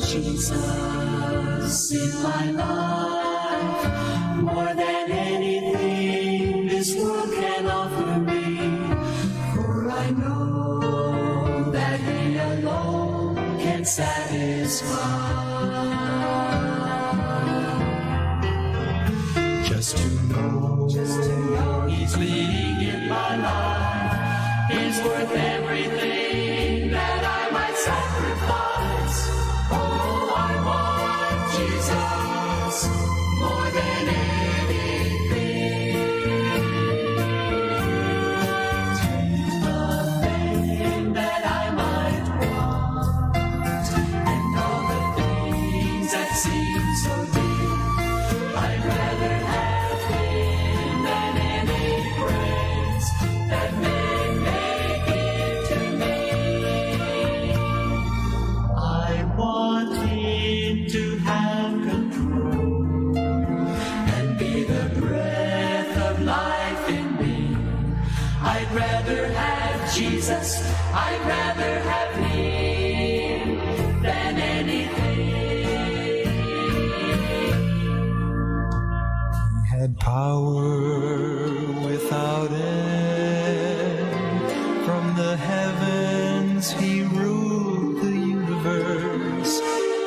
Jesus in my life, more than anything this world can offer me. For I know that He alone can satisfy. Just to know He's leading in my life is worth everything that I might sacrifice. Oh, I want Jesus more than anything. Take the thing that I might want and all the things that seem so dear. I'd rather have Him than any praise that men may give to me. I want Him to have control and be the breath of life in me. I'd rather have Jesus, I'd rather have Him than anything. He had power without end. From the heavens He ruled the universe.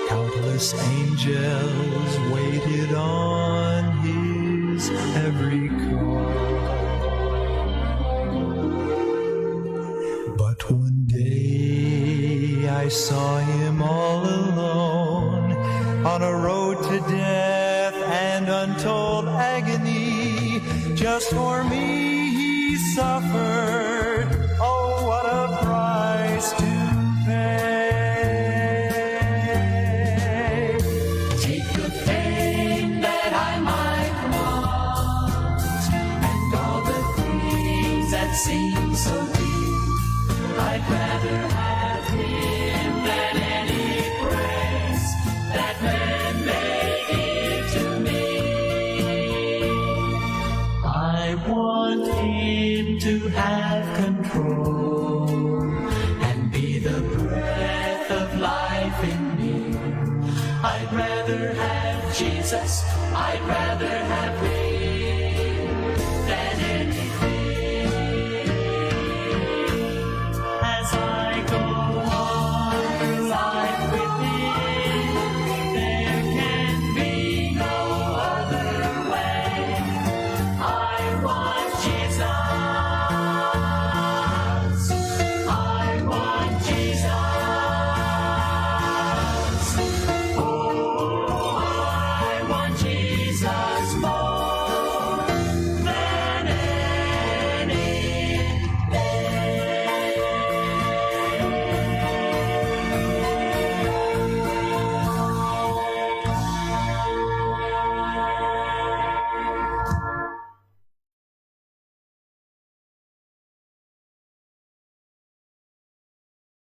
Countless angels waited on His every call. But one day I saw Him all alone on a road to death and untold agony. Just for me He suffered. Oh, what a price to pay. Take the fame that I might want and all the things that seem so dear. I'd rather have Him than any praise that men may give to me. I want Him to have control and be the breath of life in me. I'd rather have Jesus, I'd rather have Him than anything. As I go on through life with Him, there can be no other way. I want Jesus, I want Jesus. Oh, I want Jesus more than anything.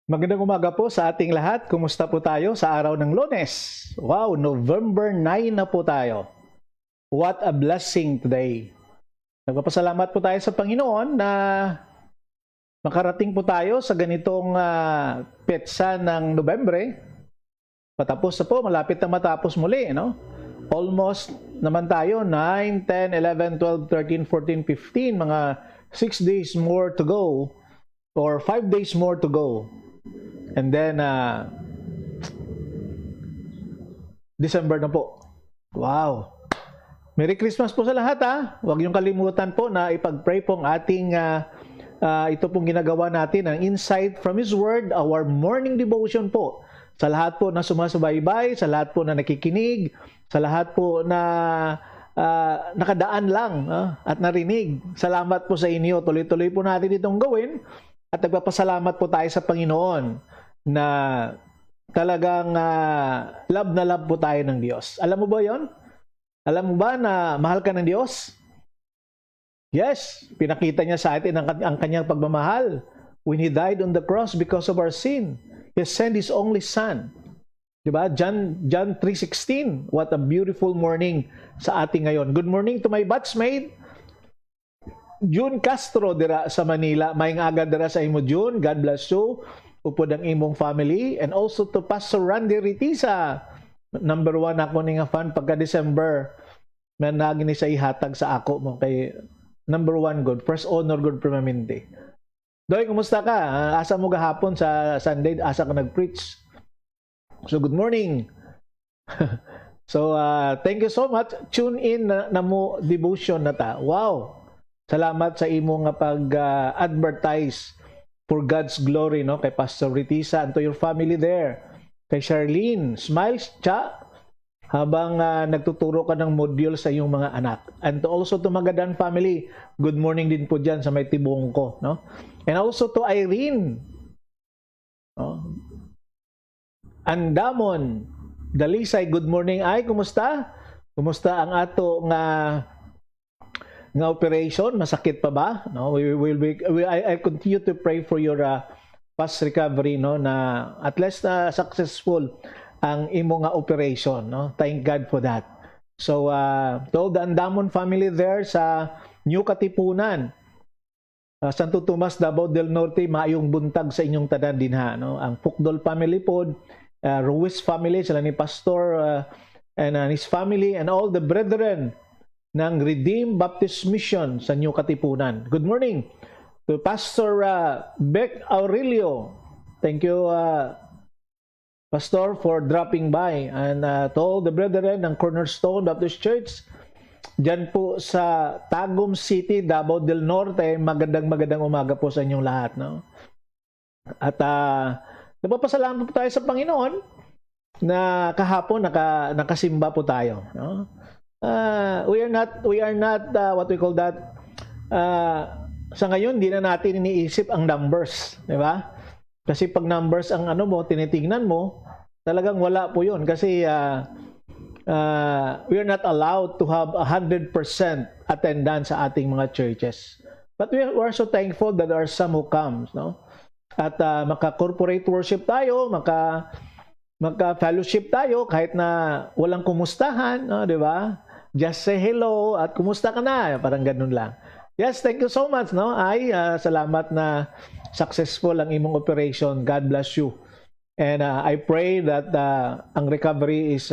Magandang umaga po sa ating lahat. Kumusta po tayo sa araw ng Lunes? Wow, November 9 na po tayo. What a blessing today. Nagpapasalamat po tayo sa Panginoon na makarating po tayo sa ganitong petsa ng Nobyembre. Patapos na po, malapit na matapos muli, no? Almost naman tayo, 9, 10, 11, 12, 13, 14, 15, mga 6 days more to go or 5 days more to go. And then, December na po. Wow! Merry Christmas po sa lahat, ha? Huwag niyong kalimutan po na ipag-pray po ang ating, ito pong ginagawa natin, ang Insight from His Word, our morning devotion po. Sa lahat po na sumasubaybay, sa lahat po na nakikinig, sa lahat po na nakadaan lang at narinig. Salamat po sa inyo. Tuloy-tuloy po natin itong gawin at nagpapasalamat po tayo sa Panginoon na talagang love na love po tayo ng Diyos. Alam mo ba yon? Alam mo ba na mahal ka ng Diyos? Yes, pinakita niya sa atin ang kanyang pagmamahal when He died on the cross because of our sin. He sent His only Son. Diba? John 3:16. What a beautiful morning sa ating ngayon. Good morning to my batchmate. June Castro dira sa Manila. Maayong aga dira sa imo, June. God bless you. upod ang imong family, and also to Pastor Randy Ritisa. Number 1 ako ni nga fan pagka December. Man nagi ni sa ihatag sa ako mo kay number 1 good, first honor good permanente. Doy, kumusta ka? Asa mo gahapon sa Sunday? Asa ka nag-preach? So good morning. So thank you so much. Tune in na mo devotion na ta. Wow. Salamat sa imo nga pag-advertise for God's glory, no, kay Pastor Ritisa and to your family there. Kay Charlene, smiles cha habang nagtuturo ka ng module sa iyong mga anak. And to also to Magadan family, good morning din po dyan sa may tibong ko, no? And also to Irene, no? Andamon, Dalisay, good morning. Ay, kumusta? Kumusta ang ato nga operation? Masakit pa ba? No, I continue to pray for your fast recovery, no, na at least successful ang imo nga operation, no? Thank God for that. So to all the Andamon family there sa New Katipunan, Santo Tomas, Davao del Norte, maayong buntag sa inyong tanan dinha, no? Ang Pukdol family pod, Ruiz family, sila ni Pastor and his family, and all the brethren ng Redeemed Baptist Mission sa New Katipunan. Good morning to Pastor Beck Aurelio. Thank you, Pastor, for dropping by. And to all the brethren ng Cornerstone Baptist Church, dyan po sa Tagum City, Davao del Norte, magandang umaga po sa inyong lahat, no? At napapasalamat po tayo sa Panginoon na kahapon nakasimba po tayo, no? We are not what we call that, sa ngayon di na natin iniisip ang numbers, di ba? Kasi pag numbers ang tinitingnan mo, talagang wala po yun. Kasi we are not allowed to have 100% attendance sa ating mga churches. But we are so thankful that there are some who comes, no? At maka-corporate worship tayo, maka-fellowship tayo kahit na walang kumustahan, no? Di ba? Just say hello at kumusta ka na? Parang ganun lang. Yes, thank you so much, no? Salamat na successful ang imong operation. God bless you. And I pray that ang recovery is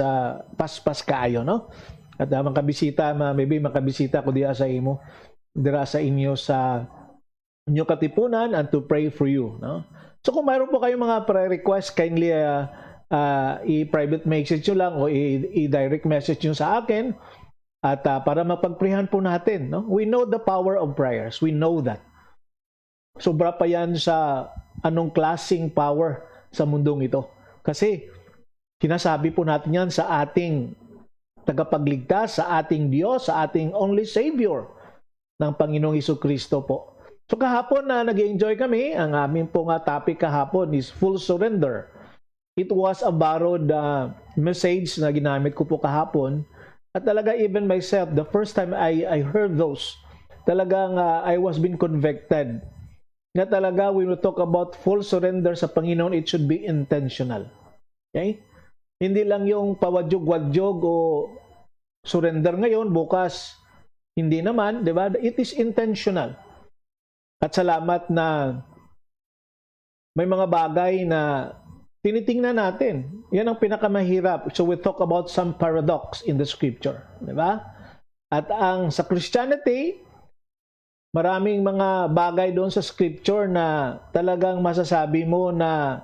paspas kaayo, no? At maybe makabisita ko dira sa inyo sa New Katipunan and to pray for you, no? So kung mayroon po kayong mga prayer request, kindly i-private message nyo lang o i-direct message nyo sa akin at para mapagprihan po natin, no? We know the power of prayers. We know that. Sobra pa yan sa anong klaseng power sa mundong ito. Kasi sinasabi po natin yan sa ating tagapagligtas, sa ating Diyos, sa ating only Savior ng Panginoong Hesukristo po. So kahapon nag-enjoy kami. Ang aming po nga topic kahapon is full surrender. It was a borrowed message na ginamit ko po kahapon. At talaga even myself, the first time I heard those, talagang I was being convicted. Na talaga when we talk about full surrender sa Panginoon, it should be intentional. Okay? Hindi lang yung pawadyog-wadyog o surrender ngayon, bukas hindi naman, di ba? It is intentional. At salamat na may mga bagay na tinitingnan natin. Yan ang pinakamahirap. So we talk about some paradox in the scripture. Di ba? At sa Christianity, maraming mga bagay doon sa scripture na talagang masasabi mo na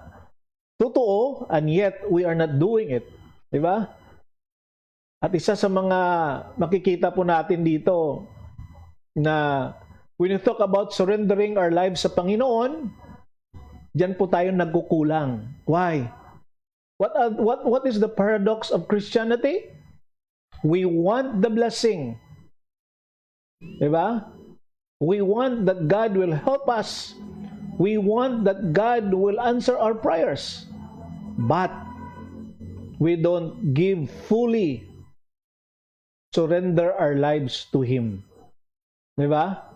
totoo and yet we are not doing it. Di ba? At isa sa mga makikita po natin dito na when you talk about surrendering our lives sa Panginoon, diyan po tayo nagkukulang. Why? What is the paradox of Christianity? We want the blessing. Di ba? We want that God will help us. We want that God will answer our prayers. But we don't give fully surrender our lives to Him. Diba?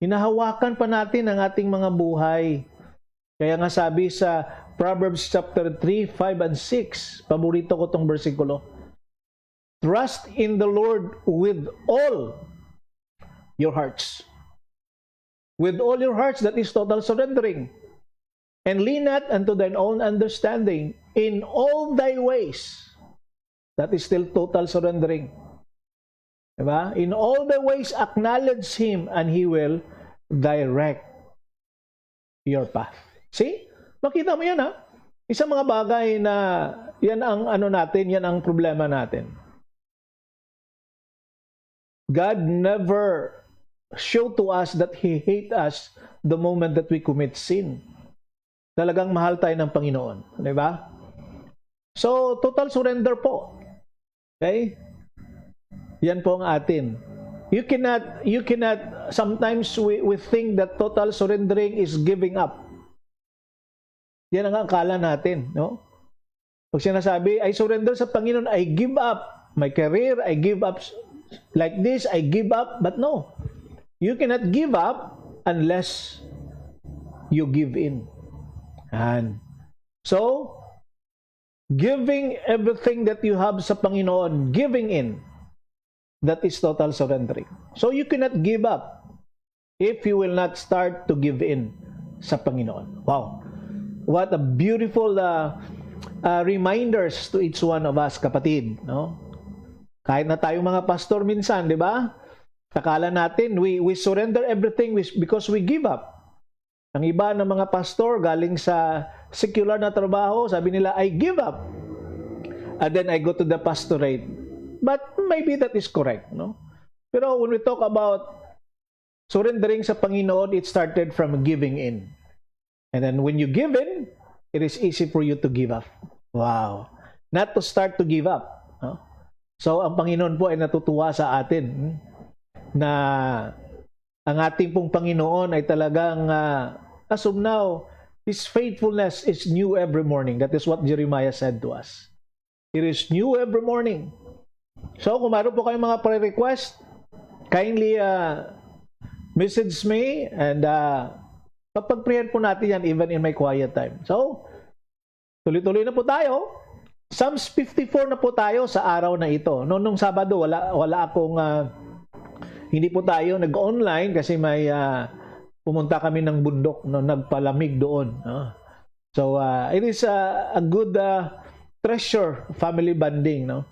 Hinahawakan pa natin ang ating mga buhay. Kaya nga sabi sa Proverbs chapter 3, 5, and 6, paborito ko tong bersikulo. Trust in the Lord with all your hearts. With all your hearts, that is total surrendering. And lean not unto thine own understanding. In all thy ways. That is still total surrendering. Diba? In all thy ways, acknowledge Him and He will direct your path. See? Makita mo yan, ha? Isang mga bagay na yan ang ano natin, yan ang problema natin. God never showed to us that He hates us the moment that we commit sin. Talagang mahal tayo ng Panginoon. Di ba? So, total surrender po. Okay? Yan po ang atin. You cannot, sometimes we think that total surrendering is giving up. Yan ang akala natin, no? Pag sinasabi, I surrender sa Panginoon, I give up my career, I give up like this, I give up. But no, you cannot give up unless you give in. And so, giving everything that you have sa Panginoon, giving in, that is total surrendering. So, you cannot give up if you will not start to give in sa Panginoon. Wow! What a beautiful reminders to each one of us, kapatid, no? Kahit na tayong mga pastor minsan, di ba? Akala natin, we surrender everything because we give up. Ang iba ng mga pastor galing sa secular na trabaho, sabi nila, I give up. And then I go to the pastorate. But maybe that is correct, no? Pero when we talk about surrendering sa Panginoon, it started from giving in. And then when you give in, it is easy for you to give up. Wow. Not to start to give up. No? So, ang Panginoon po ay natutuwa sa atin na ang ating pong Panginoon ay talagang, as of now, His faithfulness is new every morning. That is what Jeremiah said to us. It is new every morning. So, kung mayroon po kayong mga prayer request, kindly message me and papag-prayer po natin yan even in my quiet time. So, tuloy-tuloy na po tayo. Psalms 54 na po tayo sa araw na ito. Nung Sabado, wala akong, hindi po tayo nag-online kasi may pumunta kami ng bundok, no, nagpalamig doon. So, it is a good treasure, family bonding, no?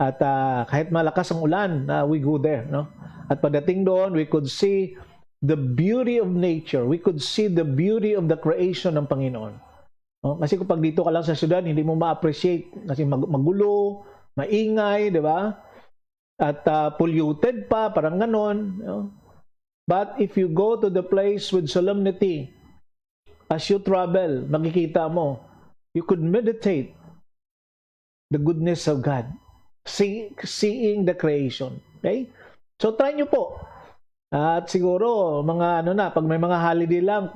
At kahit malakas ang ulan, we go there, no? At pagdating doon, we could see the beauty of nature. We could see the beauty of the creation ng Panginoon. No? Kasi kung pag dito ka lang sa syudad, hindi mo ma-appreciate kasi magulo, maingay, di ba? At polluted pa, parang ganon. No? But if you go to the place with solemnity, as you travel, makikita mo, you could meditate the goodness of God, seeing the creation. Okay? So try nyo po. At siguro, mga pag may mga holiday lang,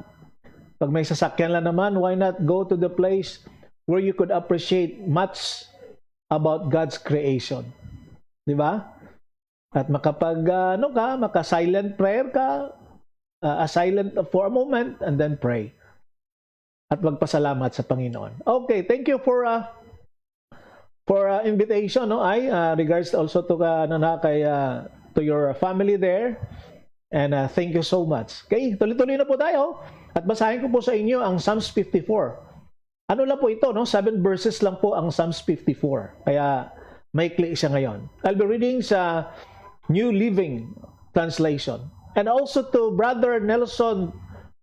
pag may sasakyan lang naman, why not go to the place where you could appreciate much about God's creation? Di ba? At makapag, maka-silent prayer ka, silent for a moment, and then pray. At magpasalamat sa Panginoon. Okay, thank you for invitation, no? Regards also to to your family there. And thank you so much. Okay, tuloy-tuloy na po tayo. At basahin ko po sa inyo ang Psalms 54. Ano lang po ito, no? 7 verses lang po ang Psalms 54. Kaya maikli siya ngayon. I'll be reading sa New Living Translation. And also to Brother Nelson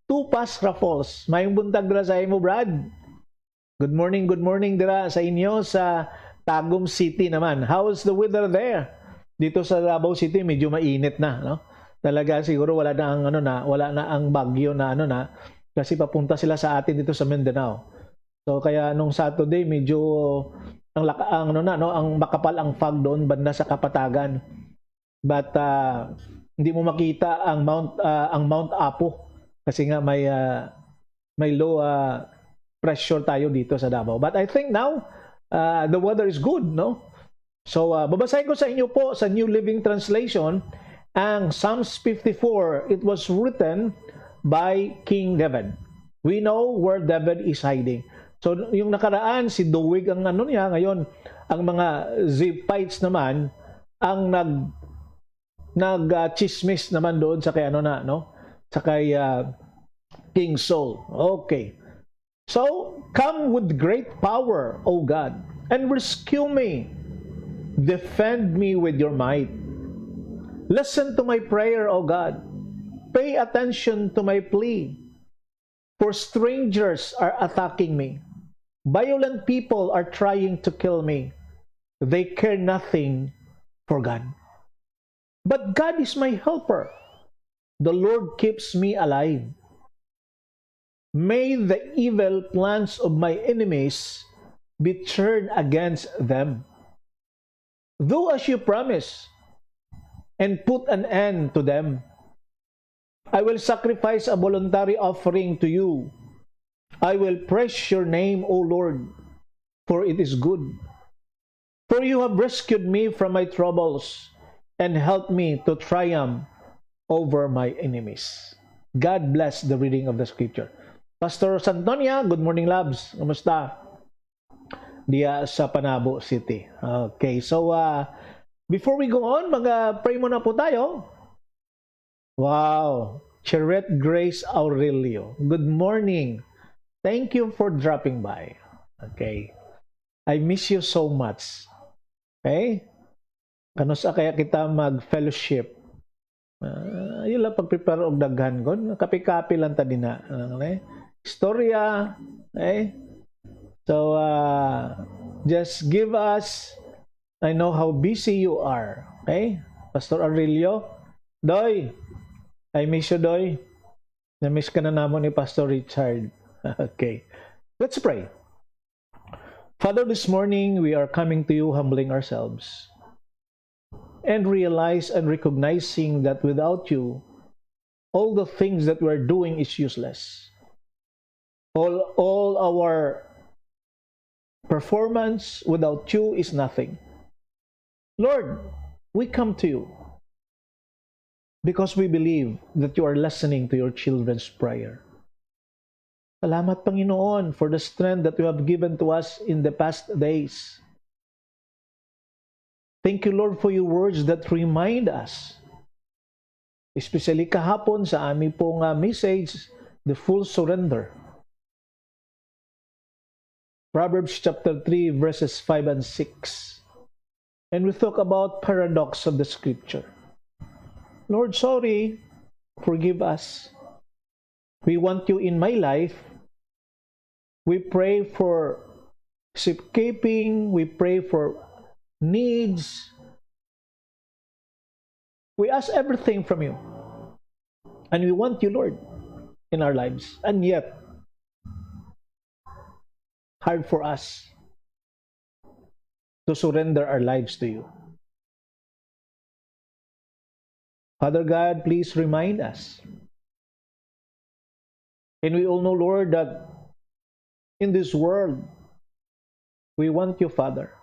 Tupas Raffles. Mayong buntag dira sa imo, Brad. Good morning dira sa inyo sa Tagum City naman. How's the weather there? Dito sa Davao City medyo mainit na, no? Talaga siguro wala na ang bagyo na kasi papunta sila sa atin dito sa Mindanao. So kaya nung Saturday medyo ang makapal ang fog doon banda sa Kapatagan. But hindi mo makita ang Mount Apo kasi nga may low pressure tayo dito sa Davao. But I think now the weather is good, no? So babasahin ko sa inyo po sa New Living Translation ang Psalms 54. It was written by King David. We know where David is hiding. So yung nakaraan si Doeg ang niya, ngayon ang mga Ziphites naman ang nag-chismis naman doon sa kay sa kay King Saul. Okay. So, come with great power, O God, and rescue me. Defend me with your might. Listen to my prayer, O God. Pay attention to my plea. For strangers are attacking me. Violent people are trying to kill me. They care nothing for God. But God is my helper. The Lord keeps me alive. May the evil plans of my enemies be turned against them. Do as you promise, and put an end to them. I will sacrifice a voluntary offering to you. I will praise your name, O Lord, for it is good. For you have rescued me from my troubles and helped me to triumph over my enemies. God bless the reading of the scripture. Pastor Santonia, good morning, loves. Kumusta? Diya sa Panabo City. Okay, so before we go on, mag-pray muna po tayo. Wow, Charette Grace Aurelio. Good morning. Thank you for dropping by. Okay. I miss you so much. Okay? Kanusa kaya kita mag-fellowship? Yun lang pag-prepare og daghan kon. Kapi-kapi lang ta din na. Okay? Istorya. Okay? So, just give us, I know how busy you are. Okay? Pastor Aurelio. Doy, I miss you, Doy. Na-miss ka na namon ni Pastor Richard. Okay. Let's pray. Father, this morning we are coming to you humbling ourselves and realize and recognizing that without you, all the things that we're doing is useless. All our performance without you is nothing. Lord, we come to you because we believe that you are listening to your children's prayer. Salamat, Panginoon, for the strength that you have given to us in the past days. Thank you, Lord, for your words that remind us, especially kahapon sa aming pong message, the full surrender. Proverbs chapter 3, verses 5 and 6. And we talk about paradox of the scripture. Lord, sorry, forgive us. We want you in my life. We pray for safekeeping. We pray for needs. We ask everything from you. And we want you, Lord, in our lives. And yet, hard for us to surrender our lives to you. Father God, please remind us. And we all know, Lord, that in this world, we want you, Father.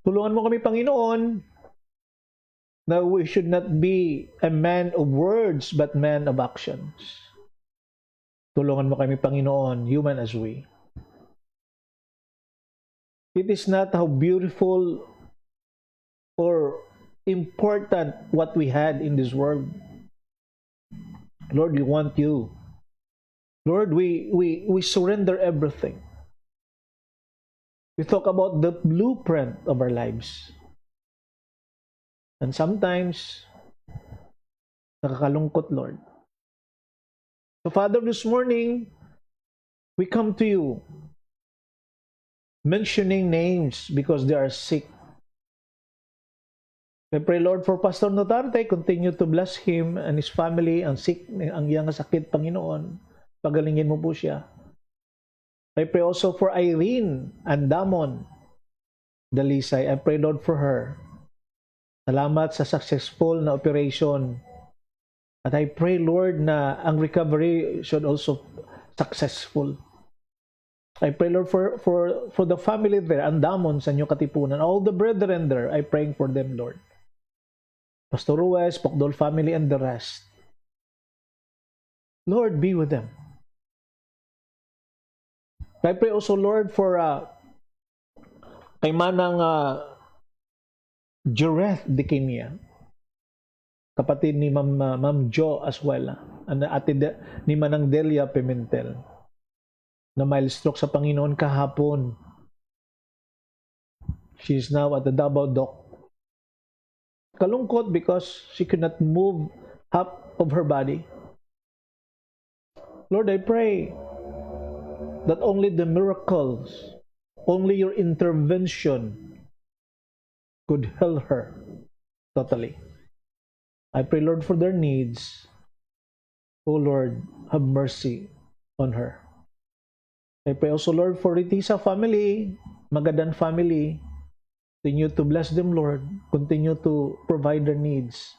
Tulungan mo kami, Panginoon, na we should not be a man of words, but man of actions. Tulungan mo kami, Panginoon, human as we. It is not how beautiful or important what we had in this world. Lord, we want you. Lord, we surrender everything. We talk about the blueprint of our lives. And sometimes, nakakalungkot, Lord. So, Father, this morning, we come to you mentioning names because they are sick. I pray, Lord, for Pastor Notarte, continue to bless him and his family, ang sick, ang iyang sakit, Panginoon. Pagalingin mo po siya. I pray also for Irene and Damon Dalisay. I pray, Lord, for her. Salamat sa successful na operation. At I pray, Lord, na ang recovery should also successful. I pray, Lord, for the family there, and Damon sa inyong katipunan, all the brethren there, I praying for them, Lord. Pastor Ruiz, Pokdol family, and the rest. Lord, be with them. I pray also, Lord, for kay Manang Jureth Dikimia, kapatid ni Ma'am Jo as well. ni Manang Delia Pimentel na mild stroke sa Panginoon kahapon. She is now at the Davao Doc. Kalungkot because she could not move half of her body. Lord, I pray that only the miracles, only your intervention could heal her totally. I pray, Lord, for their needs. Oh Lord, have mercy on her. I pray also, Lord, for Ritisa family, Magadan family. Continue to bless them, Lord. Continue to provide their needs.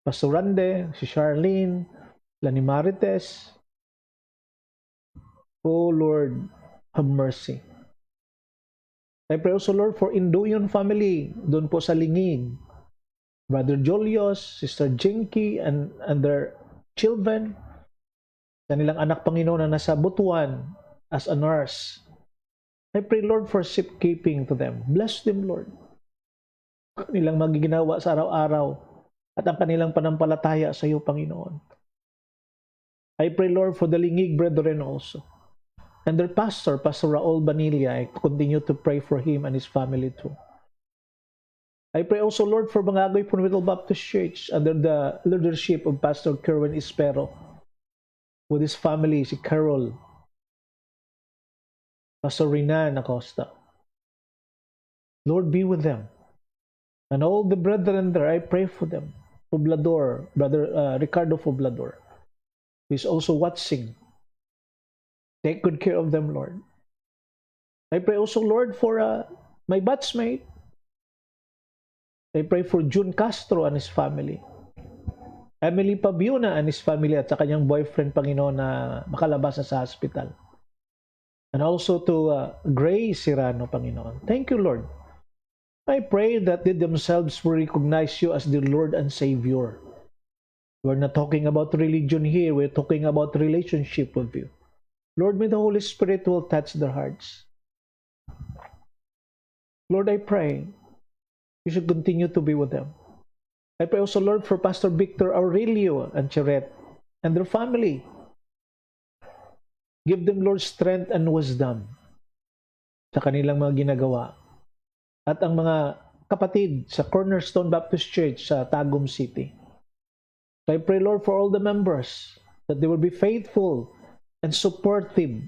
Pastor Rande, si Charlene, Lani Marites. Oh Lord, have mercy. I pray also, Lord, for Indoyon family, doon po sa Lingig. Brother Jolios, Sister Jinky, and their children. Kanilang anak, Panginoon, na nasa Butuan as a nurse. I pray, Lord, for safekeeping to them. Bless them, Lord. Kanilang magiginawa sa araw-araw at ang kanilang panampalataya sa iyo, Panginoon. I pray, Lord, for the Lingig brethren also. And their pastor, Pastor Raul Banilla, I continue to pray for him and his family too. I pray also, Lord, for Bangagoy Fundamental Baptist Church under the leadership of Pastor Kerwin Espero, with his family, si Carol, Pastor Renan Acosta. Lord, be with them. And all the brethren there, I pray for them. Poblador, Brother Ricardo Poblador, who is also watching. Take good care of them, Lord. I pray also, Lord, for my batchmate. I pray for June Castro and his family. Emily Pabiuna and his family at sa kanyang boyfriend, Panginoon, na makalabas na sa hospital. And also to Grace Serrano, Panginoon. Thank you, Lord. I pray that they themselves will recognize you as their Lord and Savior. We're not talking about religion here. We're talking about relationship with you. Lord, may the Holy Spirit will touch their hearts. Lord, I pray you should continue to be with them. I pray also, Lord, for Pastor Victor Aurelio and Charette and their family. Give them, Lord, strength and wisdom sa kanilang mga ginagawa. At ang mga kapatid sa Cornerstone Baptist Church sa Tagum City. So I pray, Lord, for all the members that they will be faithful and supportive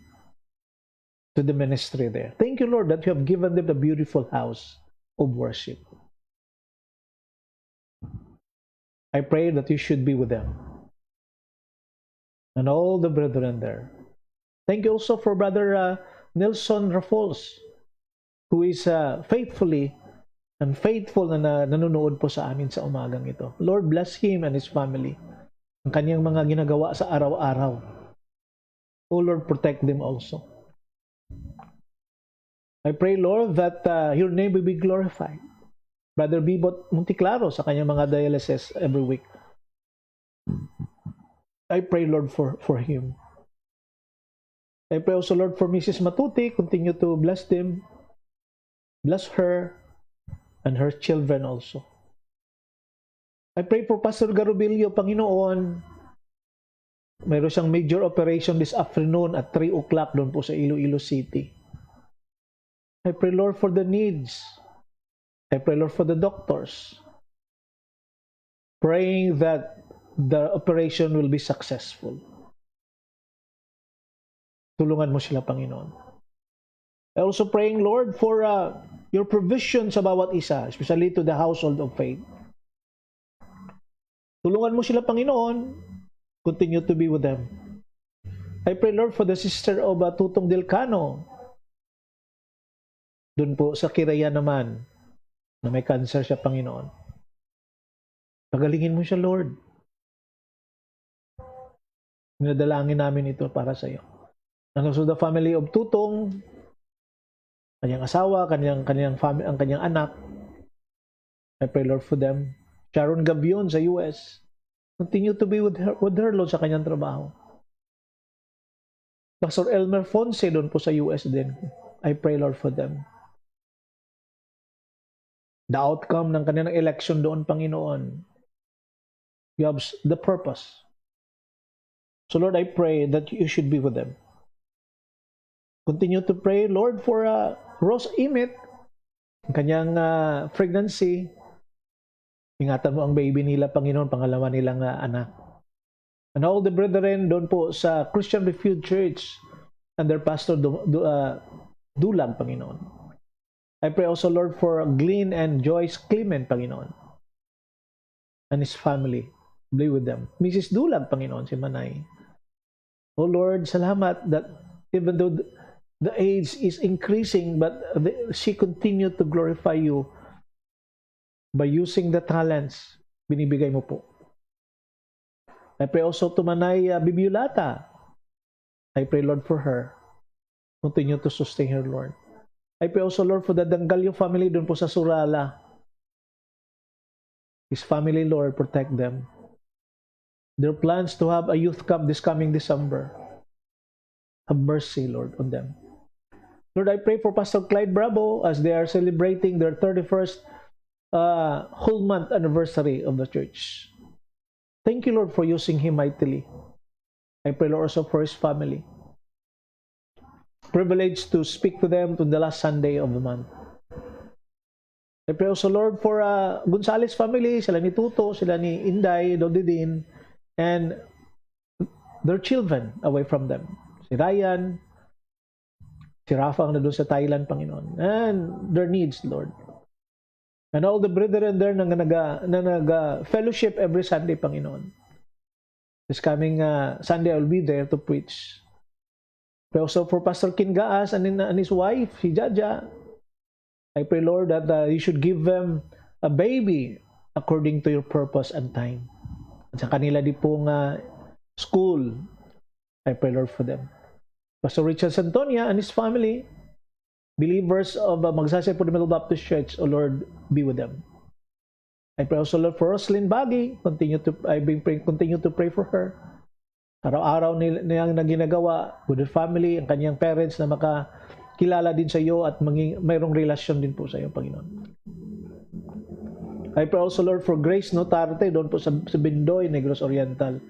to the ministry there. Thank you, Lord, that you have given them a beautiful house of worship. I pray that you should be with them and all the brethren there. Thank you also for Brother Nelson Rafols, who is faithfully and faithful na nanonood po sa amin sa umagang ito. Lord, bless him and his family. Ang kanyang mga ginagawa sa araw-araw. Oh Lord, protect them also. I pray, Lord, that your name will be glorified. Brother Bibot Monticlaro sa kanyang mga dialysis every week. I pray, Lord, for him. I pray also, Lord, for Mrs. Matuti. Continue to bless them. Bless her and her children also. I pray for Pastor Garubilio, Panginoon. Mayroon siyang major operation this afternoon at 3 o'clock doon po sa Iloilo City. I pray, Lord, for the needs. I pray, Lord, for the doctors. Praying that the operation will be successful. Tulungan mo sila, Panginoon. I also praying, Lord, for your provision sa bawat isa, especially to the household of faith. Tulungan mo sila, Panginoon. Continue to be with them. I pray, Lord, for the sister of Tutong Delcano. Doon po sa Kiraya naman, na may cancer siya, Panginoon. Pagalingin mo siya, Lord. Ninadalangin namin ito para sa iyo. And also the family of Tutong, kanyang asawa, ang kanyang anak. I pray, Lord, for them. Sharon Gabion sa US. Continue to be with her, Lord, sa kanyang trabaho. Pastor Elmer Fonse doon po sa US din. I pray, Lord, for them. The outcome ng kanilang election doon, Panginoon. You have the purpose. So Lord, I pray that you should be with them. Continue to pray, Lord, for Rose Imit, ang kanyang pregnancy. Ingatan mo ang baby nila, Panginoon, pangalawa nilang anak. And all the brethren doon po sa Christian Refuge Church and their pastor Dulang, Panginoon. I pray also, Lord, for Glenn and Joyce Clement, Panginoon, and his family. Be with them. Mrs. Dulang, Panginoon, si Manay. Oh Lord, salamat that even though the age is increasing, but she continued to glorify you by using the talents binibigay mo po. I pray also to Manay Bibiolata. I pray, Lord, for her. Continue to sustain her, Lord. I pray also, Lord, for the Dangalyo family doon po sa Surala. His family, Lord, protect them. Their plans to have a youth camp this coming December. Have mercy, Lord, on them. Lord, I pray for Pastor Clyde Bravo as they are celebrating their 31st whole month anniversary of the church. Thank you, Lord, for using him mightily. I pray, Lord, also for his family. Privileged to speak to them to the last Sunday of the month. I pray also, Lord, for Gonzales family, sila ni Tuto, sila ni Inday, Dodidin, and their children away from them. Si Ryan, si Rafa ang na doon sa Thailand, Panginoon. And their needs, Lord. And all the brethren there na nag-fellowship every Sunday, Panginoon. This coming Sunday, I will be there to preach. Pray also for Pastor Kingaas and his wife, si Jaja. I pray, Lord, that you should give them a baby according to your purpose and time. At sa kanila di pong school, I pray, Lord, for them. Pastor Richard Santonia and his family, believers of Magsaysay Fundamental Baptist Church, O Lord, be with them. I pray also, Lord, for Roslyn Baggy. Continue to pray for her. Araw-araw niyang ginagawa with her family, ang kanyang parents na makakilala din sa iyo at mayroong relasyon din po sa iyo, Panginoon. I pray also, Lord, for Grace Notarte doon po sa Bindoy, Negros Oriental,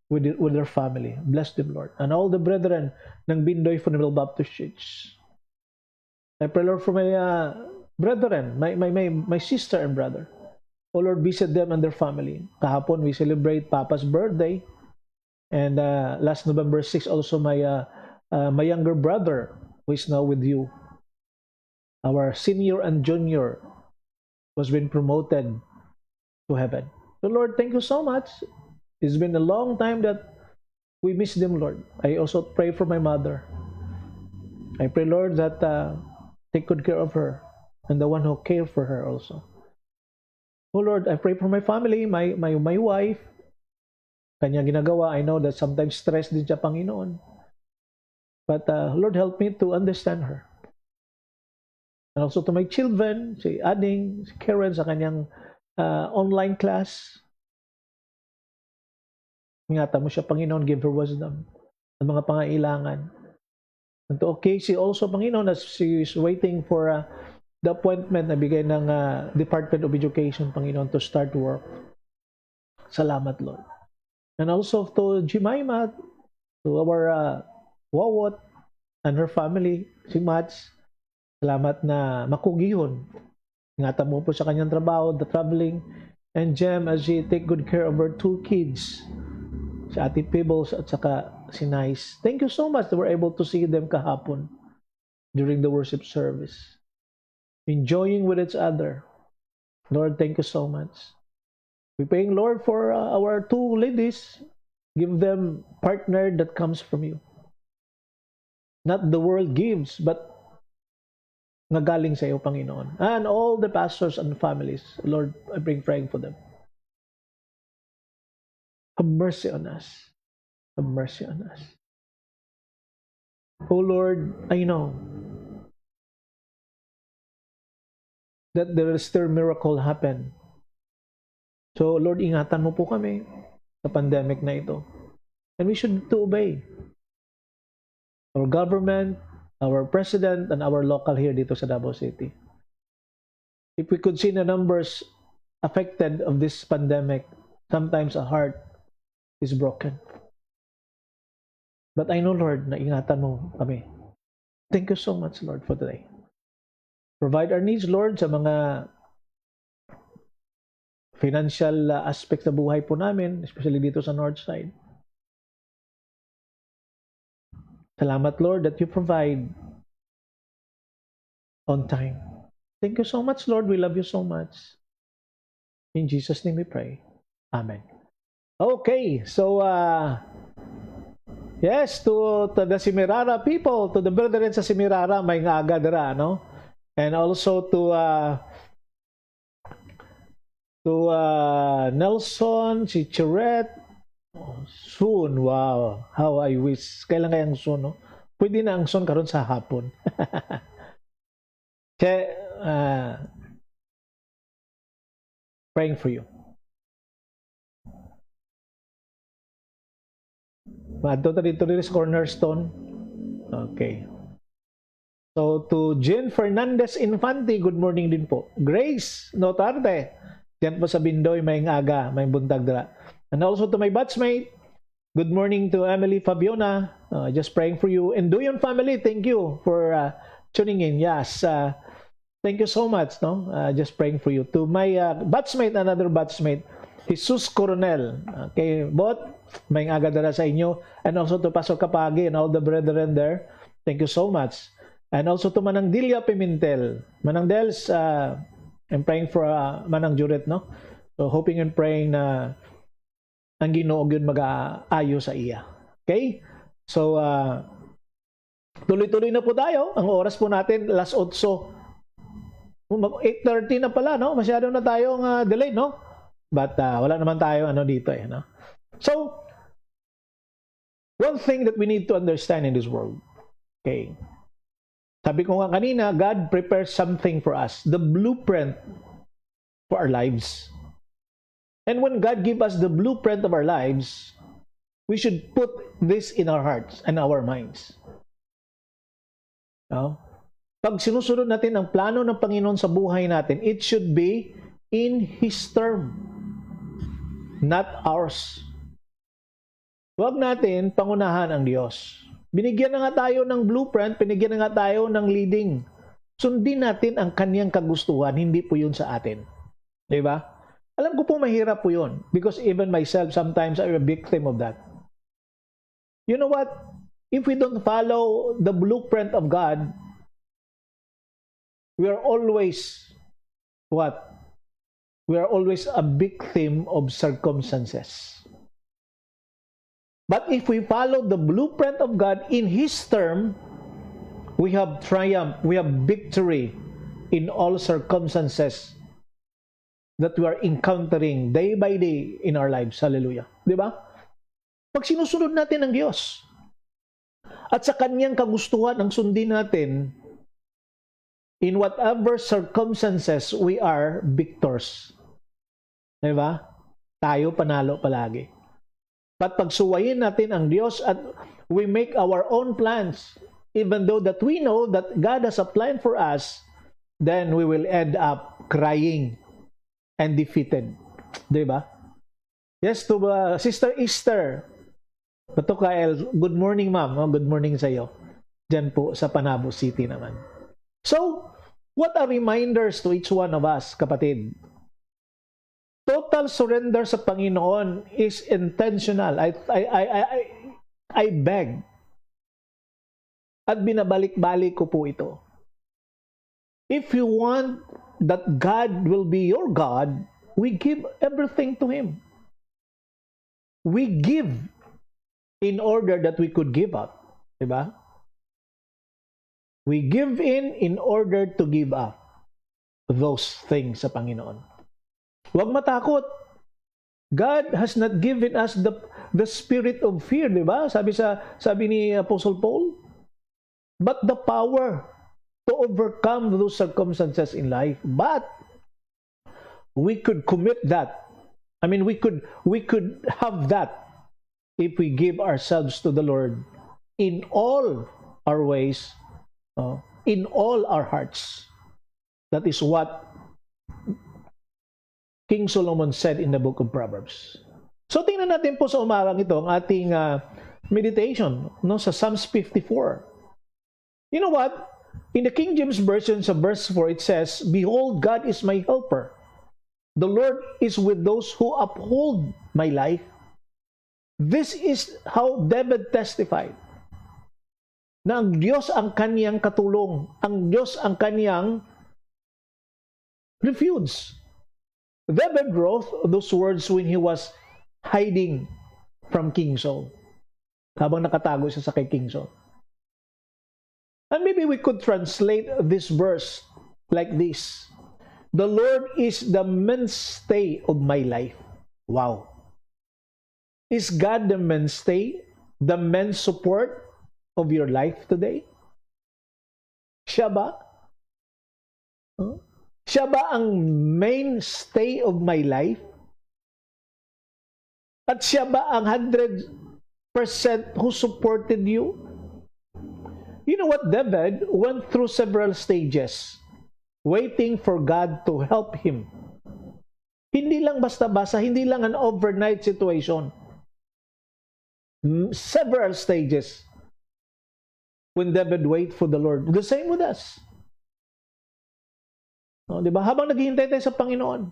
with their family. Bless them, Lord. And all the brethren ng Bindoy Fundamental Baptist Church. I pray, Lord, for my brethren, my sister and brother. Oh, Lord, visit them and their family. Kahapon, we celebrate Papa's birthday. And last November 6, also my younger brother, who is now with you. Our senior and junior was been promoted to heaven. So, Lord, thank you so much. It's been a long time that we miss them, Lord. I also pray for my mother. I pray, Lord, that take good care of her and the one who cared for her also. Oh Lord, I pray for my family, my wife. Kanya ginagawa, I know that sometimes stress din siya, Panginoon. But Lord, help me to understand her. And also to my children, si Ading, si Karen sa kanyang online class. Ingatan mo siya, Panginoon, give her wisdom sa mga pangailangan. And to Casey also, Panginoon, as she is waiting for the appointment na bigay ng Department of Education, Panginoon, to start work. Salamat, Lord. And also to Jemima, to our Wawot and her family, si Mats, salamat na makugihon. Ingatan mo po sa kanyang trabaho, the traveling, and Jem as she take good care of her two kids, si Ate Pebbles at saka si Nice. Thank you so much that we're able to see them kahapon during the worship service. Enjoying with each other. Lord, thank you so much. We're praying, Lord, for our two ladies. Give them partner that comes from you. Not the world gives, but nagaling sa iyo, Panginoon. And all the pastors and families, Lord, I bring praying for them. Have mercy on us. Have mercy on us. Oh Lord, I know that there is still miracle happen. So Lord, ingatan mo po kami sa pandemic na ito. And we should to obey our government, our president, and our local here dito sa Davao City. If we could see the numbers affected of this pandemic, sometimes a heart is broken. But I know, Lord, na ingatan mo kami. Thank you so much, Lord, for today. Provide our needs, Lord, sa mga financial aspects na buhay po namin, especially dito sa North Side. Salamat, Lord, that you provide on time. Thank you so much, Lord. We love you so much. In Jesus' name we pray. Amen. Okay, so yes, to the Semirara people, to the brethren sa Semirara, may nga aga dira, no? And also to Nelson, si Chiret, soon, wow, how I wish. Kailan kayang soon, no? Pwede na ang soon karon sa hapon. Kaya, praying for you. Maadto ta dito rin sa Cornerstone. Okay. So, to Jen Fernandez Infante, good morning din po. Grace Notarte, diyan po sa Bindoy, may aga, may buntag dira. And also to my batchmate, good morning to Emily Fabiona, just praying for you. And Duyon family, thank you for tuning in. Yes, thank you so much, no? Just praying for you. To my batchmate, another batchmate, Jesus Coronel. Okay, both may aga dara sa inyo. And also to Pastor Kapagi and all the brethren there. Thank you so much. And also to Manang Dilia Pimentel. Manang Dels, I'm praying for Manang Juret, no? So hoping and praying na ang Ginoo gyud mag-aayo sa iya. Okay? So tuloy-tuloy na po tayo. Ang oras po natin alas 8. 8:30 na pala, no? Masyado na tayong delayed, no? But wala naman tayo dito no? So one thing that we need to understand in this world, okay? Sabi ko nga kanina, God prepares something for us, the blueprint for our lives. And when God gives us the blueprint of our lives, we should put this in our hearts and our minds. No? Pag sinusunod natin ang plano ng Panginoon sa buhay natin, it should be in His term, not ours. Huwag natin pangunahan ang Diyos. Binigyan na nga tayo ng blueprint, binigyan na nga tayo ng leading. Sundin natin ang Kanyang kagustuhan, hindi po yun sa atin. Diba? Alam ko po mahirap po yun. Because even myself, sometimes I'm a victim of that. You know what? If we don't follow the blueprint of God, we are always, what? We are always a victim of circumstances. But if we follow the blueprint of God in His term, we have triumph, we have victory in all circumstances that we are encountering day by day in our lives. Hallelujah. Diba? Pag sinusunod natin ang Diyos at sa Kanyang kagustuhan ang sundin natin, in whatever circumstances, we are victors. Diba? Tayo panalo palagi. But pagsuwayin natin ang Diyos at we make our own plans, even though that we know that God has a plan for us, then we will end up crying and defeated. Diba? Yes, to Sister Esther Patukael, good morning ma'am. Good morning sa iyo. Diyan po sa Panabo City naman. So, what are reminders to each one of us, kapatid? Total surrender sa Panginoon is intentional. I beg. At binabalik-balik ko po ito. If you want that God will be your God, we give everything to Him. We give in order that we could give up. Diba? We give in order to give up those things sa Panginoon. Huwag matakot. God has not given us the spirit of fear, di ba? Sabi ni Apostle Paul. But the power to overcome those circumstances in life. But we could commit that. I mean, we could have that if we give ourselves to the Lord in all our ways, in all our hearts. That is what King Solomon said in the book of Proverbs. So tingnan natin po sa umarang ito ang ating meditation, no, sa Psalms 54. You know what? In the King James Version, sa verse 4, it says, "Behold, God is my helper. The Lord is with those who uphold my life." This is how David testified na ang Diyos ang kaniyang katulong, ang Diyos ang kaniyang refuge. David wrote those words when he was hiding from King Saul, habang nakatago siya sa kay King Saul. And maybe we could translate this verse like this: "The Lord is the mainstay of my life." Wow. Is God the mainstay, the main support of your life today? Siya ba? Siya ba ang mainstay of my life? At siya ba ang 100% who supported you? You know what? David went through several stages waiting for God to help him. Hindi lang basta-basta, hindi lang an overnight situation. Several stages when David wait for the Lord. The same with us. Diba? Habang naghihintay tayo sa Panginoon.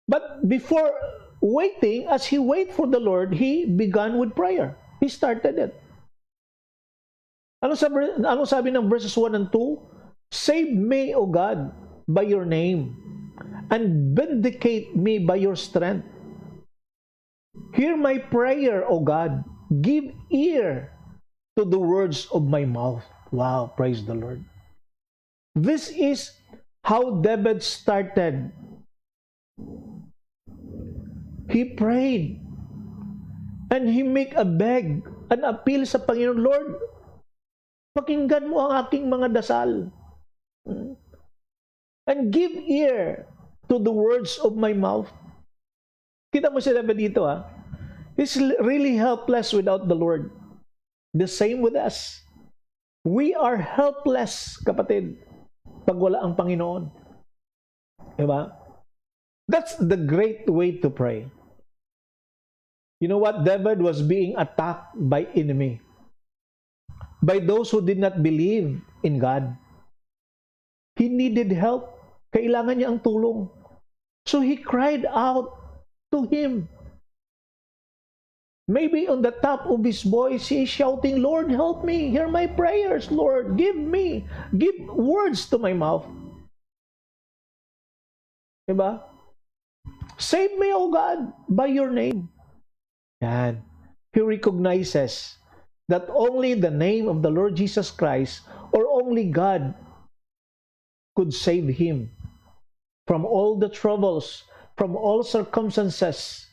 But before waiting, as he wait for the Lord, he began with prayer. He started it. Ano sabi ng verses 1 and 2? "Save me, O God, by your name, and vindicate me by your strength. Hear my prayer, O God. Give ear to the words of my mouth." Wow, praise the Lord. This is how David started. He prayed and he make a beg, an appeal sa Panginoon, "Lord, pakinggan mo ang aking mga dasal. And give ear to the words of my mouth." Kita mo si David dito, ha? He's really helpless without the Lord. The same with us. We are helpless, kapatid, pag wala ang Panginoon. Diba? That's the great way to pray. You know what? David was being attacked by enemy, by those who did not believe in God. He needed help. Kailangan niya ang tulong. So he cried out to him. Maybe on the top of his voice, he is shouting, "Lord, help me. Hear my prayers, Lord. Give words to my mouth." Diba? "Save me, O God, by your name." Yan. He recognizes that only the name of the Lord Jesus Christ, or only God, could save him from all the troubles, from all circumstances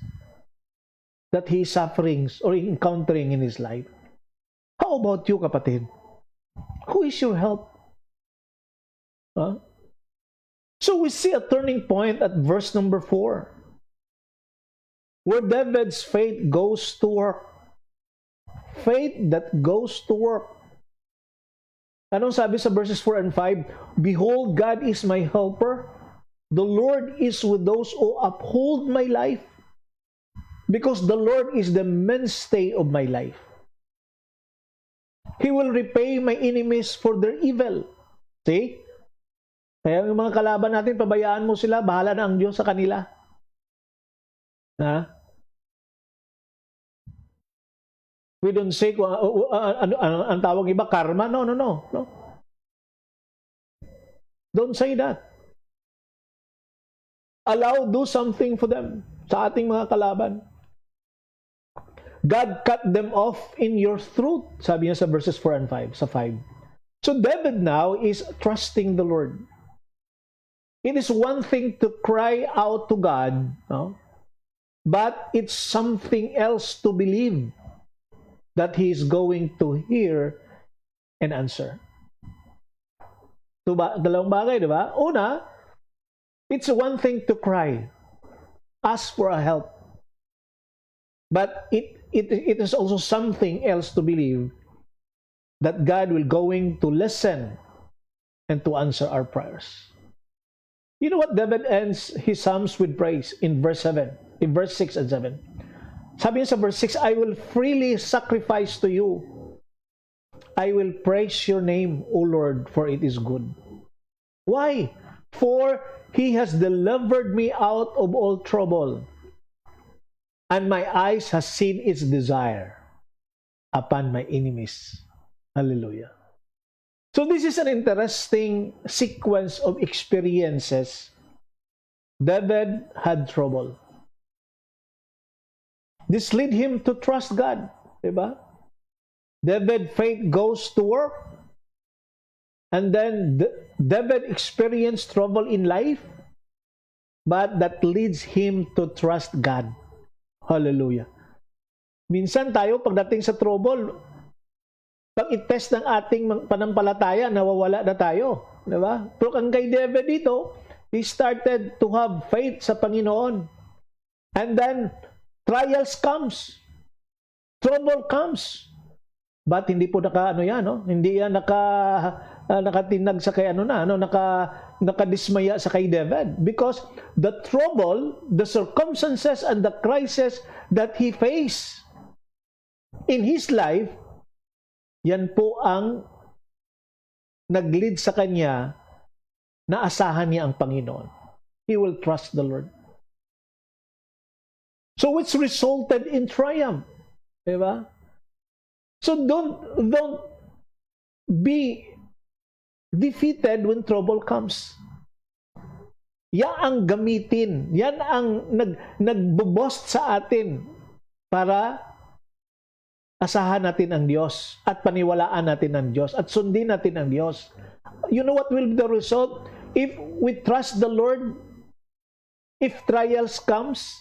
that he is suffering or encountering in his life. How about you, kapatid? Who is your help? Huh? So we see a turning point at verse number 4, where David's faith goes to work. Faith that goes to work. Anong sabi sa verses 4 and 5? "Behold, God is my helper. The Lord is with those who uphold my life." Because the Lord is the mainstay of my life. He will repay my enemies for their evil. See? Kaya yung mga kalaban natin, pabayaan mo sila, bahala na ang Diyos sa kanila. Ha? We don't say, ang tawag iba, karma. No. Don't say that. Do something for them, sa ating mga kalaban. God cut them off in your throat, sabi niya sa verses 4 and 5, sa 5. So David now is trusting the Lord. It is one thing to cry out to God, no? But it's something else to believe that He is going to hear and answer. So, dalawang bagay, di ba? Una, it's one thing to cry, ask for a help. But it is also something else to believe that God will going to listen and to answer our prayers. You know what? David ends his Psalms with praise in verse 6 and 7. Sabi niya sa verse 6, I will freely sacrifice to you. I will praise your name, O Lord, for it is good. Why? For He has delivered me out of all trouble, and my eyes has seen its desire upon my enemies. Hallelujah. So this is an interesting sequence of experiences. David had trouble. This led him to trust God. Diba? David faith goes to work. And then David experienced trouble in life. But that leads him to trust God. Hallelujah. Minsan tayo pagdating sa trouble, pag i-test ng ating panampalataya, nawawala na tayo. Diba? Pero ang kay David dito, he started to have faith sa Panginoon. And then, trials comes. Trouble comes. But hindi po hindi yan nakatinag sa kay nakadismaya sa kay David. Because the trouble, the circumstances, and the crisis that he faced in his life, yan po ang nag-lead sa kanya na asahan niya ang Panginoon. He will trust the Lord. So it's resulted in triumph. Diba? So don't be defeated when trouble comes. Yan ang gamitin. Yan ang nagbo-boast sa atin para asahan natin ang Diyos at paniwalaan natin ang Diyos at sundin natin ang Diyos. You know what will be the result? If we trust the Lord, if trials comes,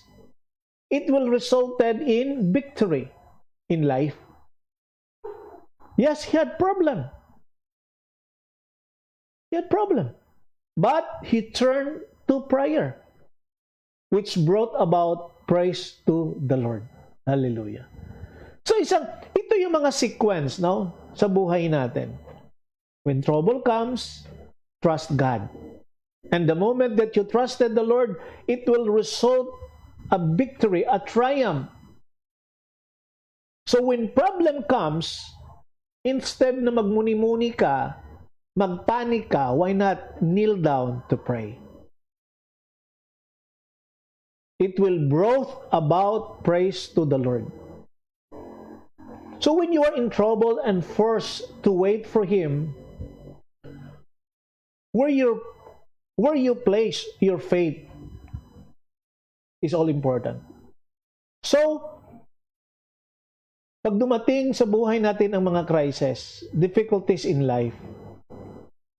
it will result in victory in life. Yes, he had problem. He had problem. But he turned to prayer, which brought about praise to the Lord. Hallelujah. So ito yung mga sequence, no, sa buhay natin. When trouble comes, trust God. And the moment that you trusted the Lord, it will result a victory, a triumph. So when problem comes, instead na magmuni-muni ka, magpanik ka, why not kneel down to pray? It will bring about praise to the Lord. So when you are in trouble and forced to wait for Him, where you place your faith is all important. So, pag dumating sa buhay natin ang mga crisis, difficulties in life,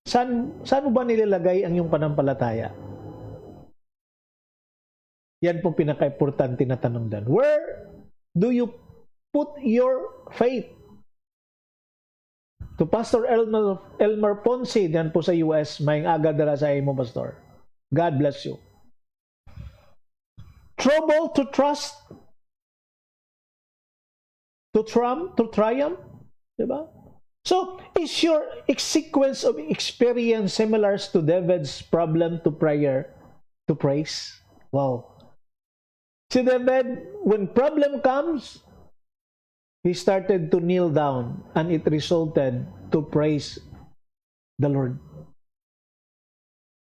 saan mo ba nilalagay ang iyong panampalataya? Yan po pinaka-importante na tanong dan. Where do you put your faith? To Pastor Elmer Ponce, yan po sa US, may agad dala sa imo, Pastor. God bless you. Trouble to trust, to triumph, diba? So, is your sequence of experience similar to David's problem to prayer, to praise? Wow. Si David, when problem comes, he started to kneel down and it resulted to praise the Lord.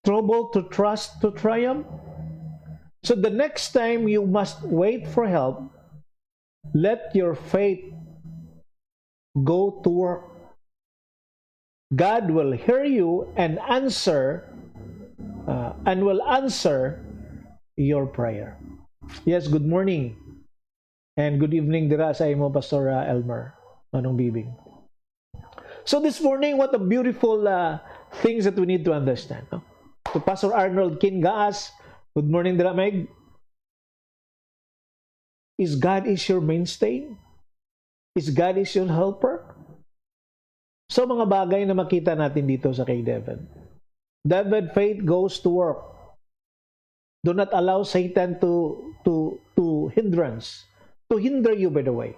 Trouble to trust, to triumph. So the next time you must wait for help, let your faith go to work. God will hear you and will answer your prayer. Yes, good morning. And good evening dira sa imo, Pastor Elmer. Manong Bibing. So this morning, what a beautiful things that we need to understand. No? To Pastor Arnold Kingaas, good morning dira, Meg. Is God your mainstay? Is God your helper? So mga bagay na makita natin dito sa kay David. David, faith goes to work. Do not allow Satan to hinder you, by the way.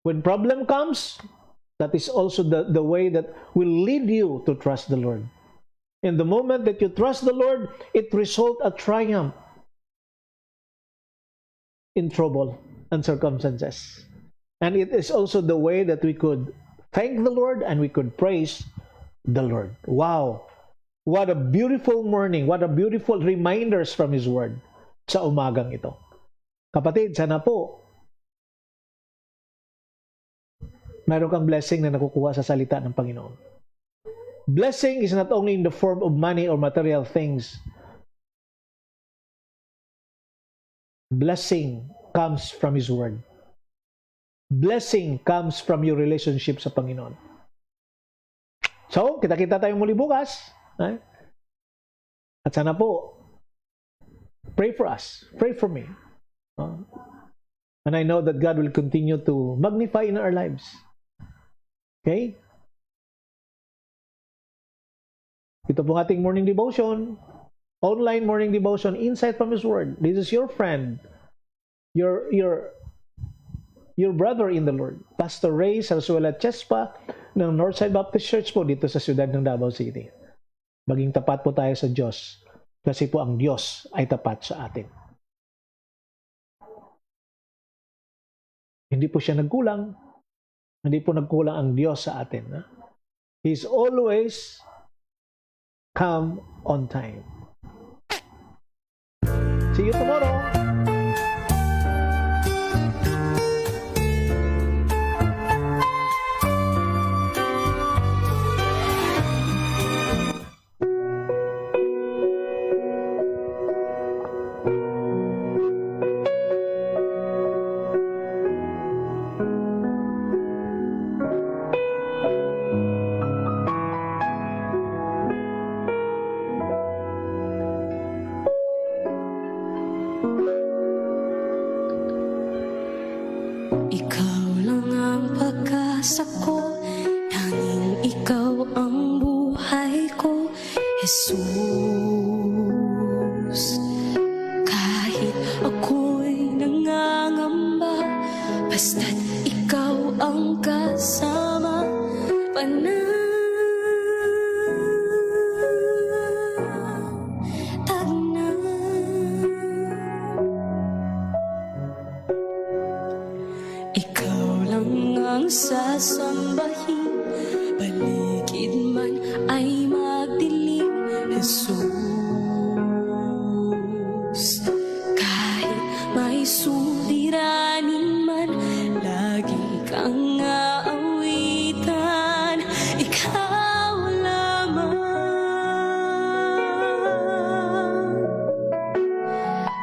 When problem comes, that is also the way that will lead you to trust the Lord. In the moment that you trust the Lord, it results a triumph. in trouble and circumstances. And it is also the way that we could thank the Lord and we could praise the Lord. Wow! What a beautiful morning. What a beautiful reminders from His Word sa umagang ito. Kapatid, sana po meron kang blessing na nakukuha sa salita ng Panginoon. Blessing is not only in the form of money or material things. Blessing comes from His Word. Blessing comes from your relationship sa Panginoon. So, kita-kita tayong muli bukas. At sana po, pray for us. Pray for me. And I know that God will continue to magnify in our lives. Okay? Ito pong ating morning devotion. Online morning devotion, insight from His Word. This is your friend, your brother in the Lord, Pastor Ray Sarsuela Chespa ng Northside Baptist Church po dito sa siyudad ng Davao City. Maging tapat po tayo sa Diyos kasi po ang Diyos ay tapat sa atin. Hindi po siya nagkulang. Hindi po nagkulang ang Diyos sa atin. He's always come on time. See you tomorrow. Ikaw lang ang pag-asa ko, tanging ikaw ang buhay ko, Jesus. Kahit ako'y nangangamba, basta't ikaw ang kasama, panatag na. Ikaw lang ang sasambahin, paligid man ay magdilim, Jesus. Kahit may suliranin man, lagi kang aawitan, ikaw lamang.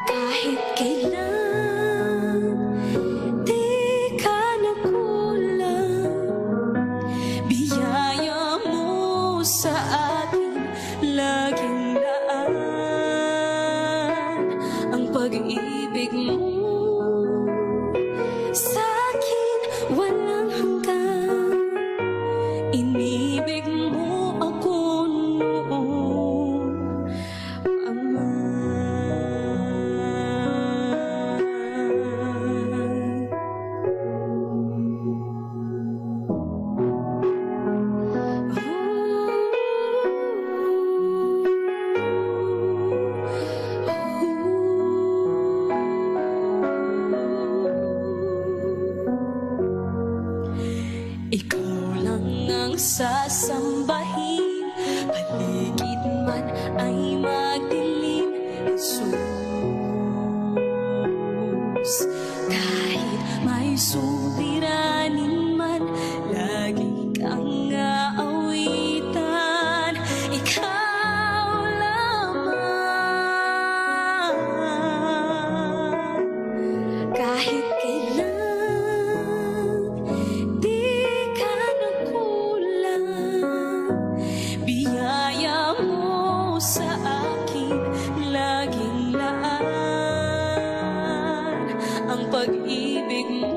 Kahit kailan di ka nakulang, biyaya mo sa akin laging daan. Ang pag-ibig mo sa akin walang hanggan. Inibig mo ako noon, Ama. Ikaw lang ang sasambahin, paligid man ay magdilim, Jesus. Kahit may suliranin man, lagi kang aawitan, ikaw lamang. Kahit kailan di ka nakulang, biyaya mo sa akin laging laan. Ang pag-ibig mo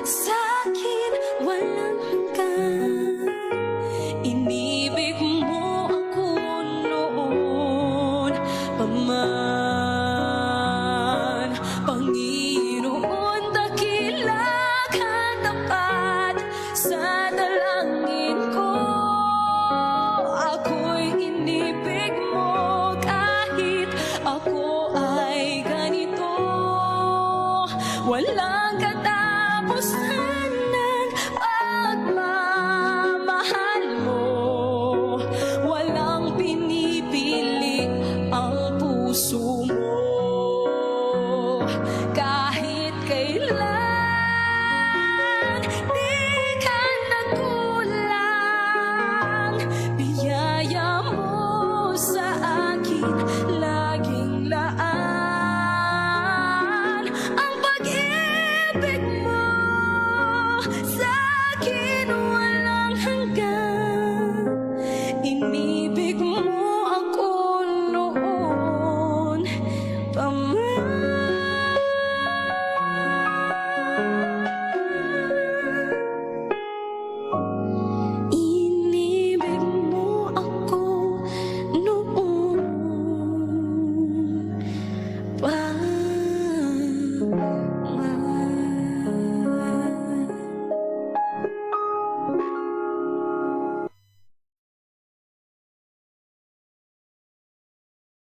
sa akin walang hanggan. Inibig mo ako noon pa man. Panginoon, dakila kang tapat sa dalangin ko. Ako'y inibig mo kahit ako ay ganito. puso mo. Kahit kailan di ka nagkulang, biyaya mo sa akin laging laan. Ang pag-ibig mo sa akin walang hanggan. Inibig mo